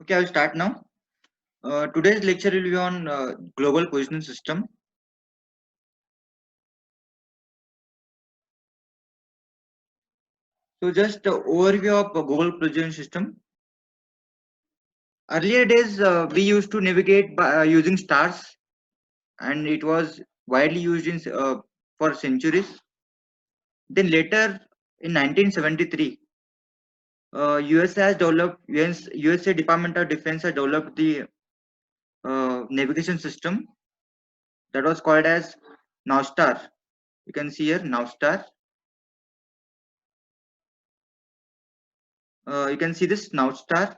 Okay, I'll start now. Today's lecture will be on global positioning system. So just overview of global positioning system. Earlier days, we used to navigate by using stars, and it was widely used in for centuries. Then later, in 1973, USA has developed USA Department of Defense has developed the navigation system that was called as NavStar. You can see here NavStar. You can see this NavStar.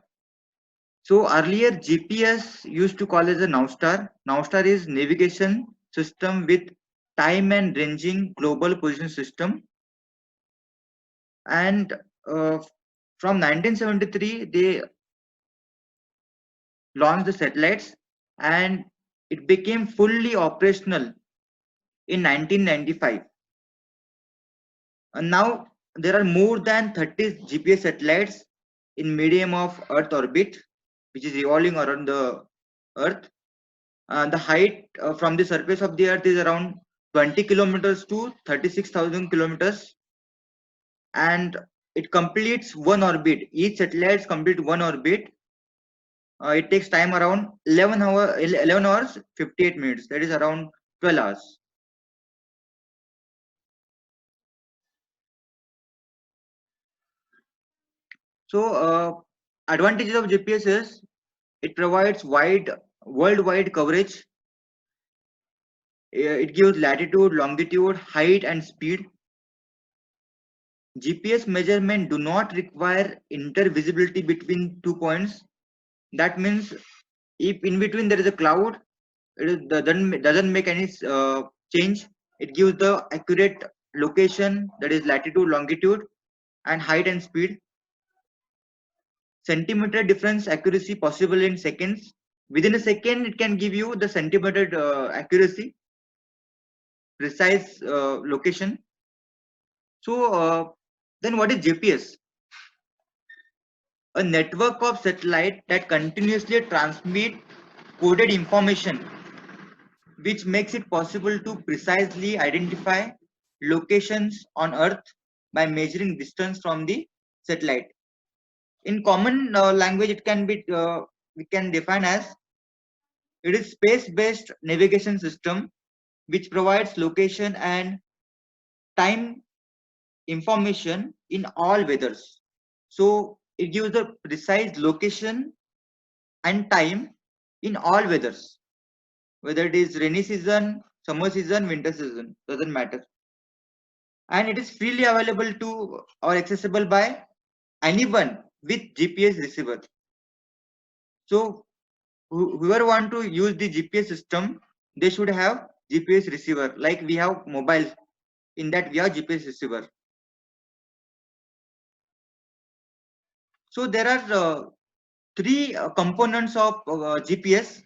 So earlier GPS used to call as a NavStar. NavStar is navigation system with time and ranging global position system. And from 1973 they launched the satellites, and it became fully operational in 1995. And now there are more than 30 GPS satellites in medium of Earth orbit, which is revolving around the Earth. The height from the surface of the earth is around 20 kilometers to 36,000 kilometers, and it completes one orbit. Each satellite complete one orbit. It takes time around 11 hours 58 minutes, that is around 12 hours. So advantages of GPS is it provides worldwide coverage. It gives latitude, longitude, height and speed. GPS measurement do not require intervisibility between 2 points. That means if in between there is a cloud, doesn't make any change. It gives the accurate location, that is latitude, longitude and height and speed. Centimeter difference accuracy possible in seconds. Within a second it can give you the centimeter accuracy, precise location. So then what is GPS? A network of satellite that continuously transmit coded information, which makes it possible to precisely identify locations on Earth by measuring distance from the satellite. In common language, it can be we can define as it is space-based navigation system which provides location and time information in all weathers. So it gives the precise location and time in all weathers, whether it is rainy season, summer season, winter season, doesn't matter. And it is freely available to or accessible by anyone with GPS receiver. So whoever want to use the GPS system, they should have GPS receiver. Like we have mobile, in that we have GPS receiver. So there are three components of GPS,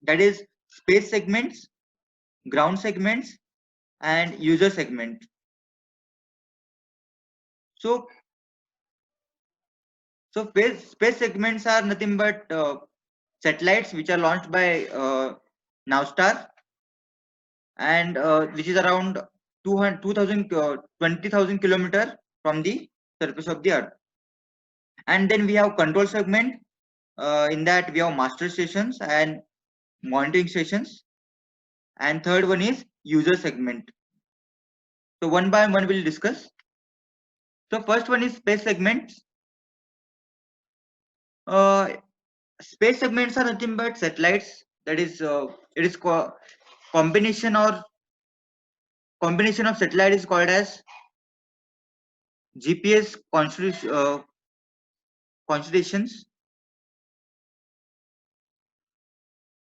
that is space segments, ground segments and user segment. So space segments are nothing but satellites which are launched by NavStar, and which is around 20,000 kilometer from the surface of the Earth. And then we have control segment. In that we have master stations and monitoring stations. And third one is user segment. So one by one we'll discuss. So first one is space segments. Uh, Space segments are nothing but satellites. That is, it is combination of satellite is called as GPS constellations,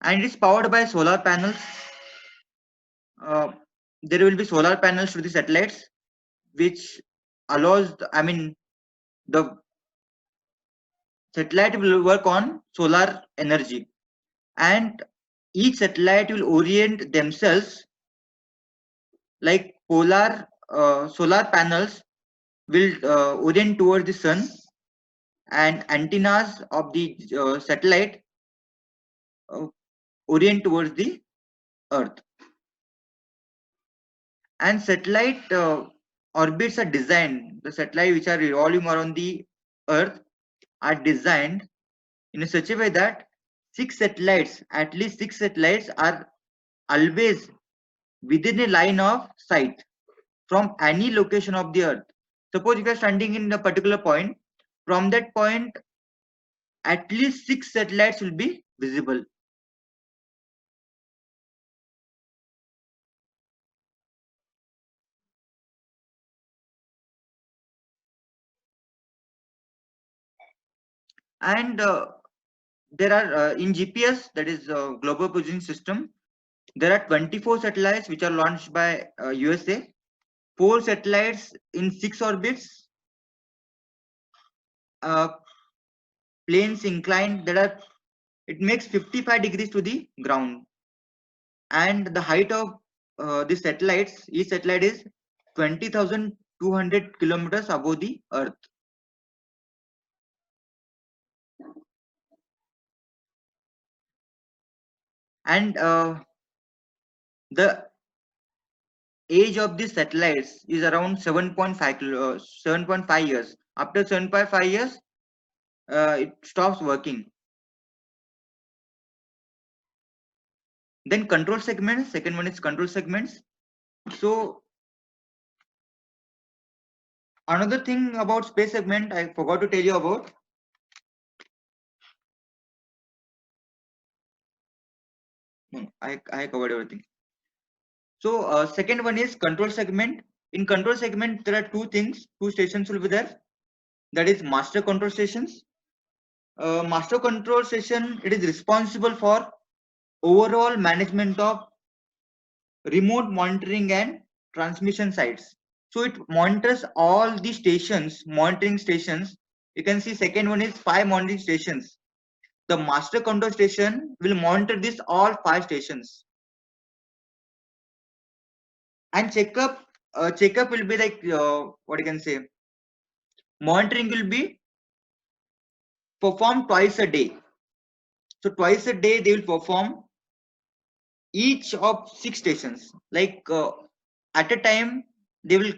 and it is powered by solar panels. Uh, there will be solar panels to the satellites, which allows, the satellite will work on solar energy, and each satellite will orient themselves like solar panels will orient towards the sun, and antennas of the satellite orient towards the Earth. And satellite orbits are designed, the satellites which are revolving around the Earth are designed in such a way that at least six satellites are always within a line of sight from any location of the Earth. Suppose if you are standing in a particular point, from that point, at least six satellites will be visible. And there are in GPS, that is Global Positioning System, there are 24 satellites which are launched by USA, 4 satellites in 6 orbits, uh, planes inclined that are, it makes 55 degrees to the ground, and the height of the satellites, each satellite is 20,200 kilometers above the Earth. And the age of the satellites is around 7.5 years. After 7.5 years, it stops working. Then control segments, second one is control segments. So another thing about space segment I forgot to tell you about. I covered everything. So second one is control segment. In control segment, there are two things, two stations will be there. That is master control stations. Master control station, it is responsible for overall management of remote monitoring and transmission sites. So it monitors all the stations, monitoring stations. You can see second one is 5 monitoring stations. The master control station will monitor this all 5 stations. And checkup will be like what you can say, monitoring will be performed twice a day. So twice a day they will perform each of 6 stations. Like at a time they will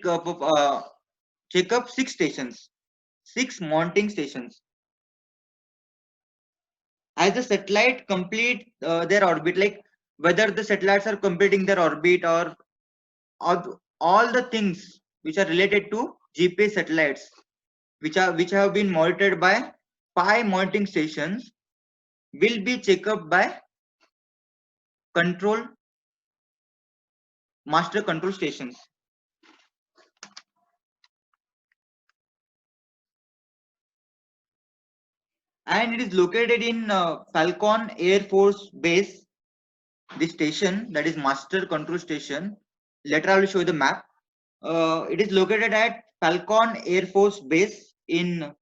check up 6 stations, 6 monitoring stations. As the satellite complete their orbit, like whether the satellites are completing their orbit or all the things which are related to GPS satellites, which have been monitored by 5 monitoring stations, will be checked up by control master control stations. And it is located in Falcon Air Force Base. The station, that is master control station, later I will show you the map. It is located at Falcon Air Force Base in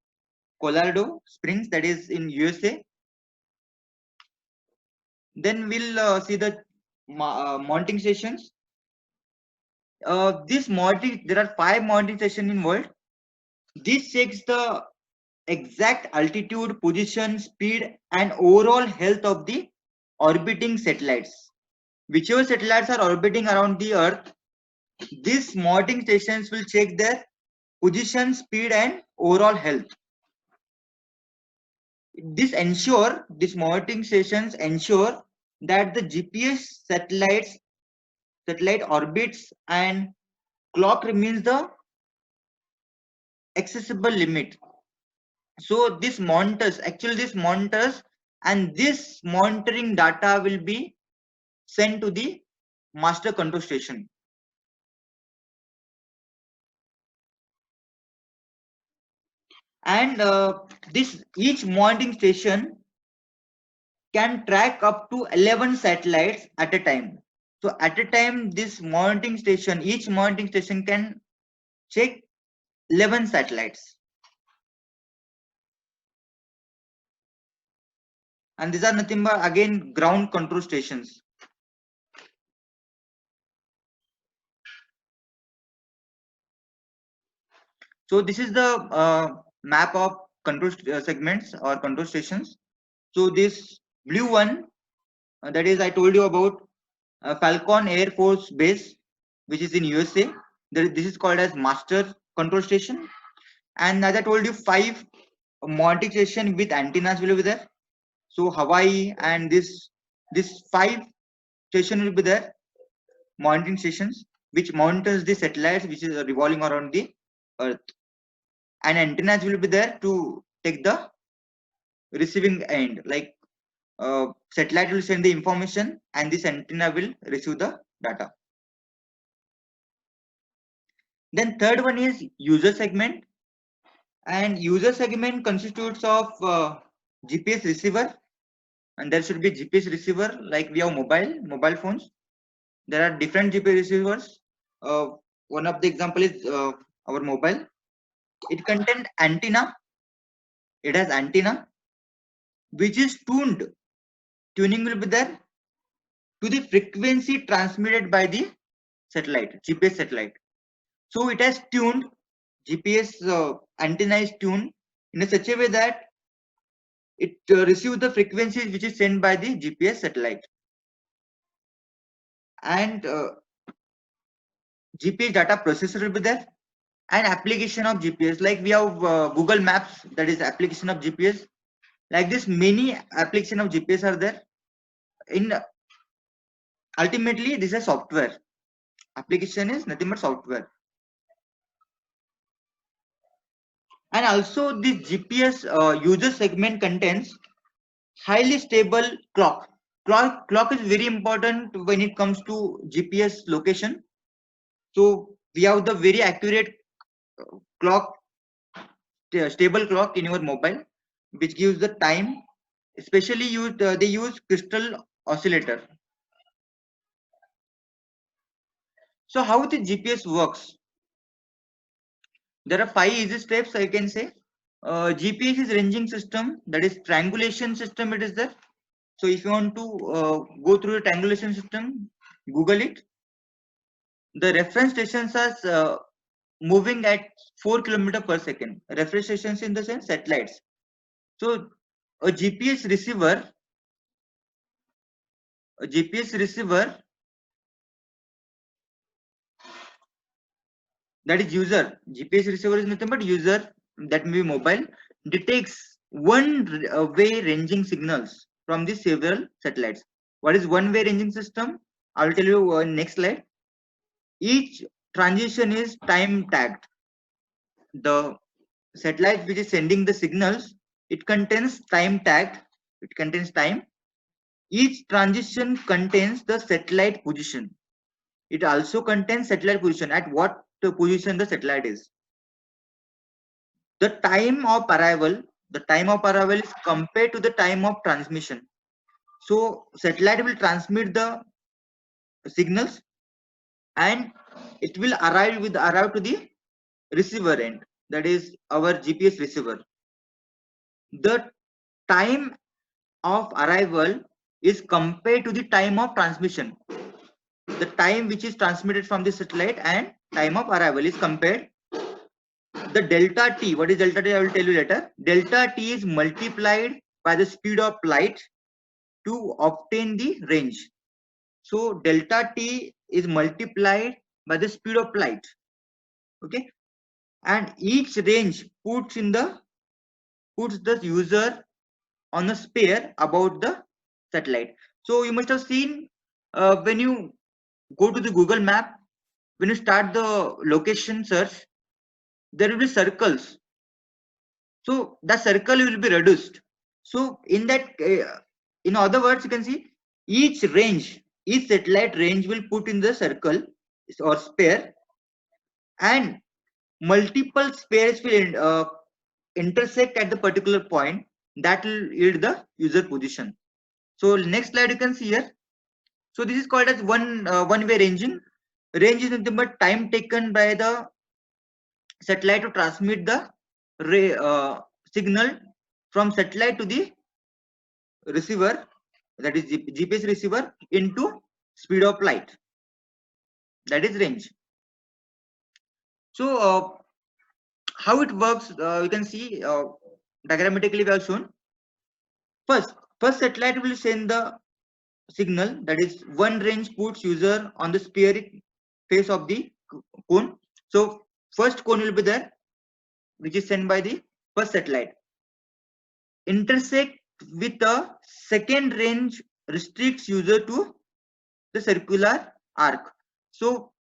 Colorado Springs, that is in USA. Then we'll see the mounting stations. This mounting, there are 5 mounting stations in world. This checks the exact altitude, position, speed, and overall health of the orbiting satellites. Whichever satellites are orbiting around the Earth, these monitoring stations will check their position, speed, and overall health. These monitoring stations ensure that the GPS satellite orbits and clock remains the accessible limit. So this monitors, and this monitoring data will be sent to the master control station. And this each monitoring station can track up to 11 satellites at a time. So at a time, each monitoring station can check 11 satellites. And these are nothing but again ground control stations. So this is the map of control segments or control stations. So this blue one, that is I told you about Falcon Air Force Base, which is in USA. This is called as master control station. And as I told you, 5 monitoring station with antennas will be there. So Hawaii and this 5 station will be there, monitoring stations which monitors the satellites which is revolving around the Earth. And antennas will be there to take the receiving end. Like satellite will send the information and this antenna will receive the data. Then third one is user segment, and user segment constitutes of GPS receiver, and there should be GPS receiver like we have mobile phones. There are different GPS receivers. One of the example is our mobile. It contains antenna. It has antenna which is tuned. Tuning will be there to the frequency transmitted by the satellite, GPS satellite. So it has tuned, GPS antenna is tuned in a such a way that it receives the frequencies which is sent by the GPS satellite. And GPS data processor will be there, and application of GPS. Like we have Google Maps, that is application of GPS. Like this, many application of GPS are there. In ultimately, this is software. Application is nothing but software. And also this GPS user segment contains highly stable clock. Clock is very important when it comes to GPS location. So we have the very accurate clock, stable clock in your mobile, which gives the time. Especially used, they use crystal oscillator. So how the GPS works? There are 5 easy steps I can say. GPS is ranging system, that is triangulation system. It is there. So if you want to go through the triangulation system, Google it. The reference stations are moving at 4 km per second. Reference stations in the sense satellites. So a GPS receiver, that is user. GPS receiver is nothing but user, that may be mobile, detects one way ranging signals from the several satellites. What is one way ranging system? I will tell you next slide. Each transition is time tagged. The satellite which is sending the signals, it contains time tagged. It contains time. Each transition contains the satellite position. It also contains satellite position, at what position the satellite is. The time of arrival is compared to the time of transmission. So satellite will transmit the signals and it will arrive to the receiver end, that is our GPS receiver. The time of arrival is compared to the time of transmission. The time which is transmitted from the satellite and time of arrival is compared. The delta t, what is delta t? I will tell you later. Delta t is multiplied by the speed of light to obtain the range. So delta t is multiplied by the speed of light. Okay, and each range puts the user on a sphere about the satellite. So you must have seen when you go to the Google map, when you start the location search, there will be circles. So the circle will be reduced. So in that, in other words, you can see each satellite range will put in the circle or sphere, and multiple spheres will intersect at the particular point that will yield the user position. So next slide you can see here. So this is called as one way ranging. Range is nothing but time taken by the satellite to transmit the signal from satellite to the receiver, that is GPS receiver, into speed of light, that is range. So how it works, you can see diagrammatically we have shown. First satellite will send the signal, that is one range puts user on the spheric face of the cone. So first cone will be there, which is sent by the first satellite, intersect with a second range, restricts user to the circular arc. So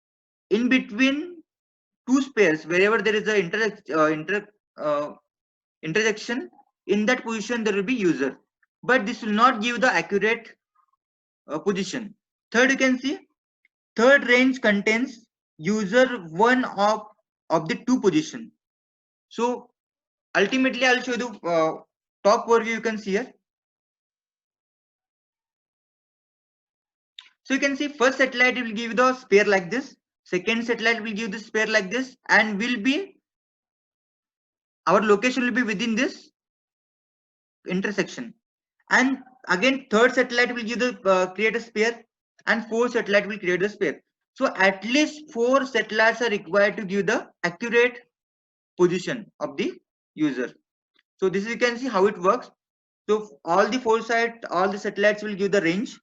in between two spheres, wherever there is a intersection, in that position there will be user, but this will not give the accurate position. Third, you can see third range contains user one of the two position. So ultimately I'll show you the top overview. You can see here. So you can see first satellite will give the sphere like this, second satellite will give the sphere like this, and will be, our location will be within this intersection. And again third satellite will give the create a sphere, and fourth satellite will create a sphere. So at least 4 satellites are required to give the accurate position of the user. So this you can see how it works. So all the satellites will give the range,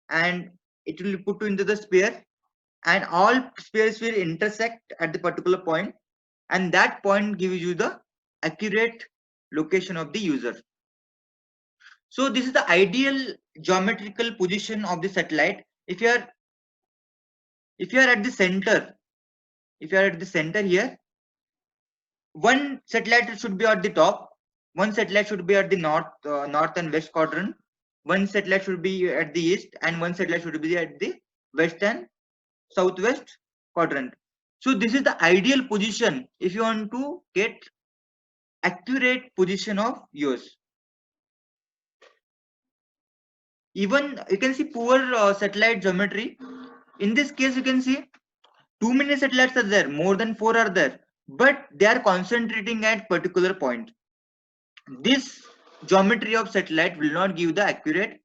and it will be put into the sphere, and all spheres will intersect at the particular point, and that point gives you the accurate location of the user. So this is the ideal geometrical position of the satellite. If you are at the center, here, one satellite should be at the top, one satellite should be at the north and west quadrant, one satellite should be at the east, and one satellite should be at the west and southwest quadrant. So this is the ideal position if you want to get accurate position of yours. Even you can see poor satellite geometry. In this case, you can see too many satellites are there, more than 4 are there, but they are concentrating at particular point. This geometry of satellite will not give the accurate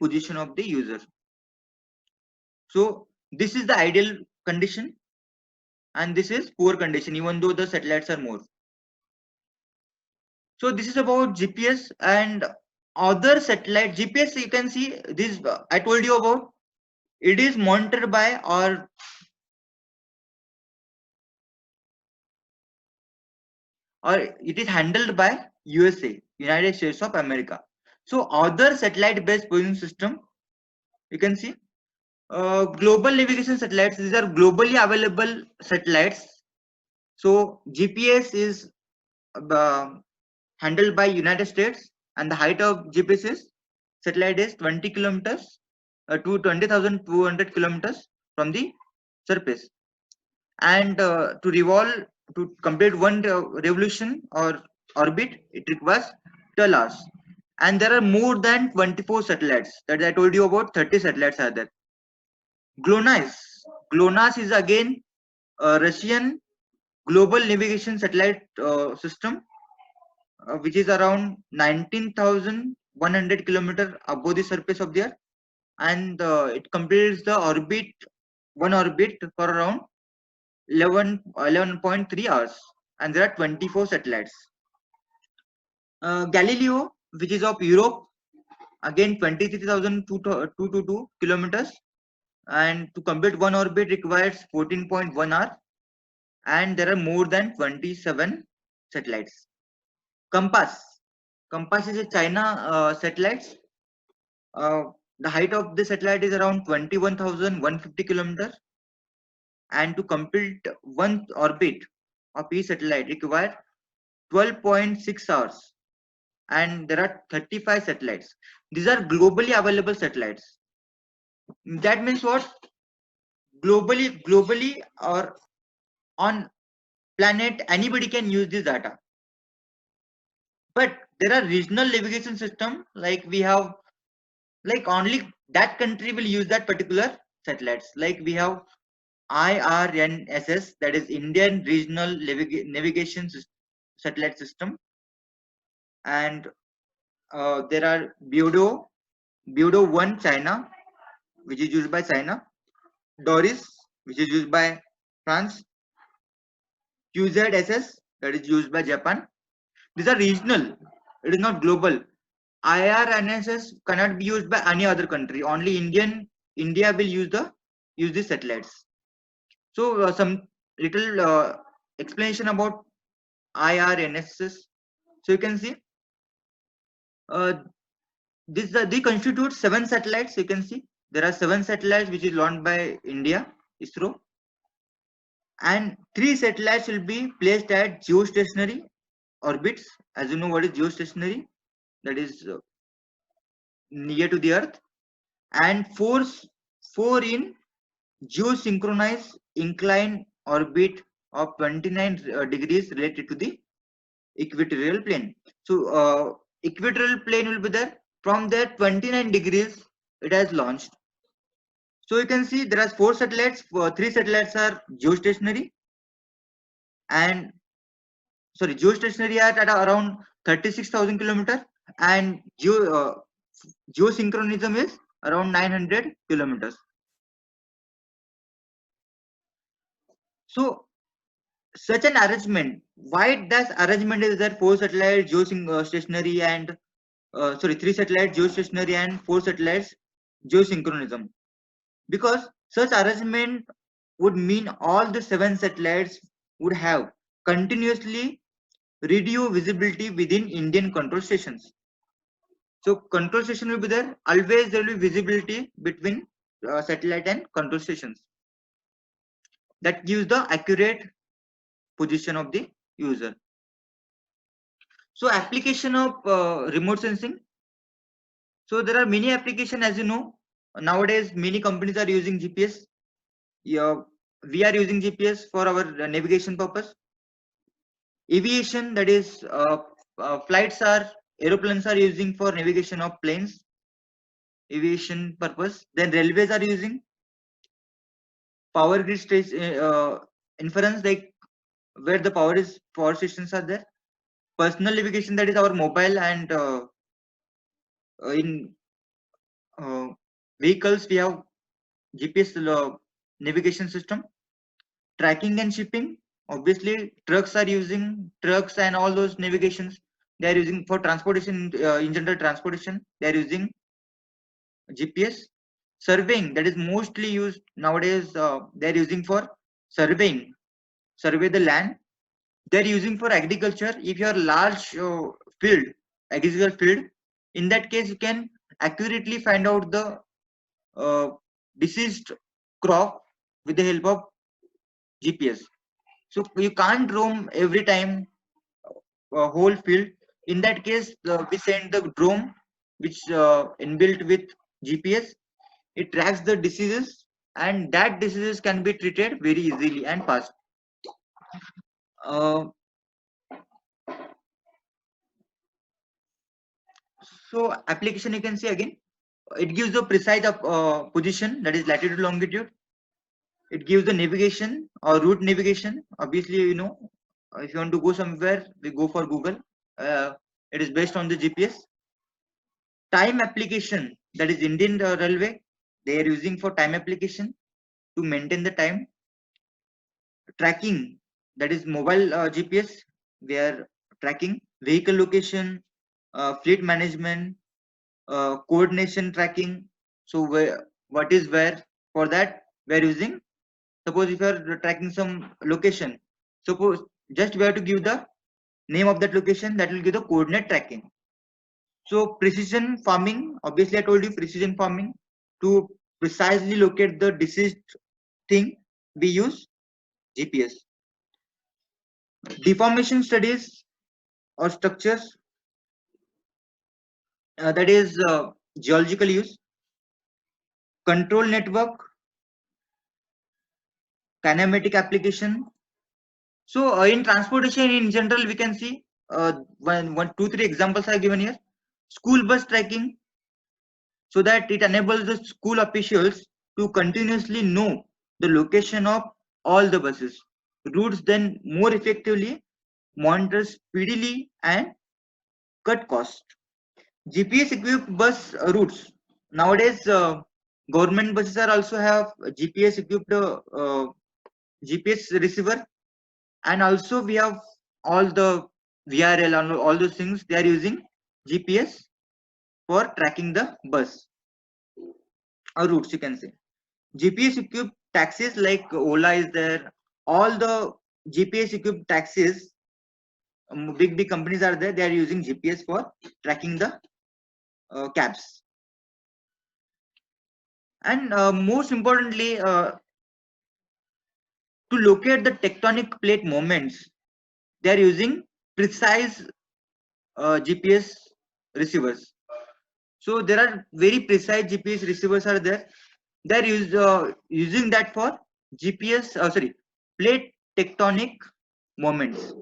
position of the user. So this is the ideal condition, and this is poor condition, even though the satellites are more. So this is about GPS and other satellite. GPS, you can see this, I told you about, it is monitored by, or it is handled by USA, United States of America. So other satellite based positioning system, you can see global navigation satellites. These are globally available satellites. So GPS is handled by United States, and the height of GPS satellite is 20 kilometers to 20,200 kilometers from the surface, and to complete one revolution or orbit, it requires 12 hours. And there are more than 24 satellites that I told you about. 30 satellites are there. GLONASS is again a Russian global navigation satellite system, which is around 19,100 kilometers above the surface of the earth, and it completes the one orbit for around 11.3 hours, and there are 24 satellites. Galileo, which is of Europe, again 23,222 kilometers, and to complete one orbit requires 14.1 hours, and there are more than 27 satellites. Compass is a China satellites. The height of the satellite is around 21,150 kilometers, and to complete one orbit of each satellite requires 12.6 hours, and there are 35 satellites. These are globally available satellites. That means what? Globally or on planet, anybody can use this data. But there are regional navigation system, like we have, like only that country will use that particular satellites. Like we have IRNSS, that is Indian Regional Navigation Satellite System, and there are BEODO 1 China, which is used by China, DORIS, which is used by France, QZSS, that is used by Japan. These are regional. It is not global. IRNSS cannot be used by any other country. Only India will use these satellites. So some little explanation about IRNSS. So you can see uh, they constitute 7 satellites. You can see there are 7 satellites which is launched by India, ISRO, and 3 satellites will be placed at geostationary orbits. As you know, what is geostationary? That is near to the Earth, and four in geosynchronized inclined orbit of 29 degrees related to the equatorial plane. So equatorial plane will be there. From there 29 degrees it has launched. So you can see there are 4 satellites. 3 satellites are geostationary, and geostationary at around 36,000 kilometers, and geosynchronism is around 900 kilometers. So such an arrangement, why does arrangement is there 4 satellites geostationary and 3 satellites geostationary and 4 satellites geosynchronism? Because such arrangement would mean all the 7 satellites would have continuously radio visibility within Indian control stations. So control station will be there, always there will be visibility between satellite and control stations. That gives the accurate position of the user. So application of remote sensing. So there are many applications, as you know. Nowadays, many companies are using GPS. Yeah, we are using GPS for our navigation purpose. Aviation, that is, aeroplanes are using for navigation of planes, aviation purpose. Then railways are using power grid station inference, like where the power stations are there. Personal navigation, that is our mobile, and in uh, vehicles we have GPS navigation system. Tracking and shipping, obviously trucks and all those navigations. They are using for transportation, in general transportation. They are using GPS. Surveying, that is mostly used nowadays. They are using for surveying, survey the land. They are using for agriculture. If you are large field, agricultural field, in that case you can accurately find out the uh, diseased crop with the help of GPS. So you can't roam every time whole field. In that case, we send the drone, which inbuilt with GPS. It tracks the diseases, and that diseases can be treated very easily and fast. Uh, so application, you can see again, it gives the precise position, that is latitude longitude. It gives the navigation or route navigation. Obviously, you know, if you want to go somewhere, we go for Google. It is based on the GPS. Time application, that is Indian Railway, they are using for time application to maintain the time. Tracking, that is mobile GPS, we are tracking vehicle location, fleet management, coordination tracking. So what is where, for that we are using, suppose if you are tracking some location, suppose just we have to give the name of that location, that will give the coordinate tracking. So precision farming, obviously I told you precision farming, to precisely locate the deceased thing, we use GPS. Deformation studies or structures, that is geological use. Control network, kinematic application. So in transportation in general, we can see one, two, three examples are given here. School bus tracking, so that it enables the school officials to continuously know the location of all the buses. Routes then more effectively monitor speedily and cut cost. GPS equipped bus routes. Nowadays, government buses are also have GPS equipped GPS receiver, and also we have all the VRL, all those things, they are using GPS for tracking the bus or routes, you can say. GPS equipped taxis like Ola is there. All the GPS equipped taxis, big companies are there. They are using GPS for tracking the cabs. And most importantly, to locate the tectonic plate movements, they are using precise GPS receivers. So there are very precise GPS receivers are there. They are using that for GPS, plate tectonic moments.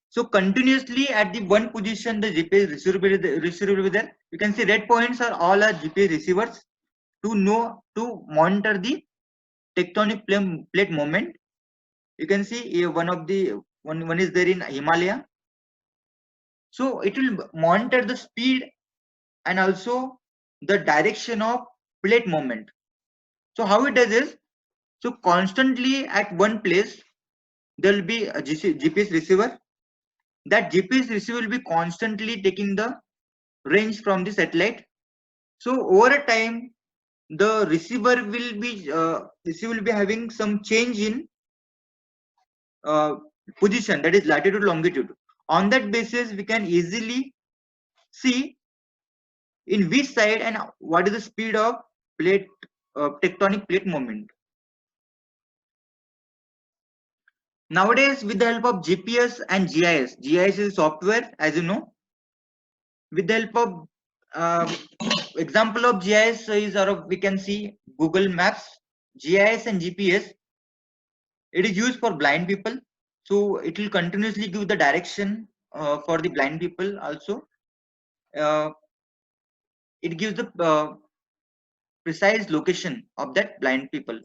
So continuously at the one position, the GPS receiver will be there. You can see red points are all our GPS receivers to monitor the tectonic plate moment. You can see one is there in Himalaya. So it will monitor the speed and also the direction of plate movement. So how it does is, so constantly at one place there will be a GPS receiver. That GPS receiver will be constantly taking the range from the satellite. So over a time, the receiver will be having some change in position, that is latitude longitude. On that basis, we can easily see in which side and what is the speed of plate tectonic plate movement. Nowadays, with the help of GPS and GIS is software, as you know. With the help of example of GIS is, or we can see Google Maps, GIS and GPS. It is used for blind people, so it will continuously give the direction for the blind people. Also, uh, it gives the precise location of that blind people.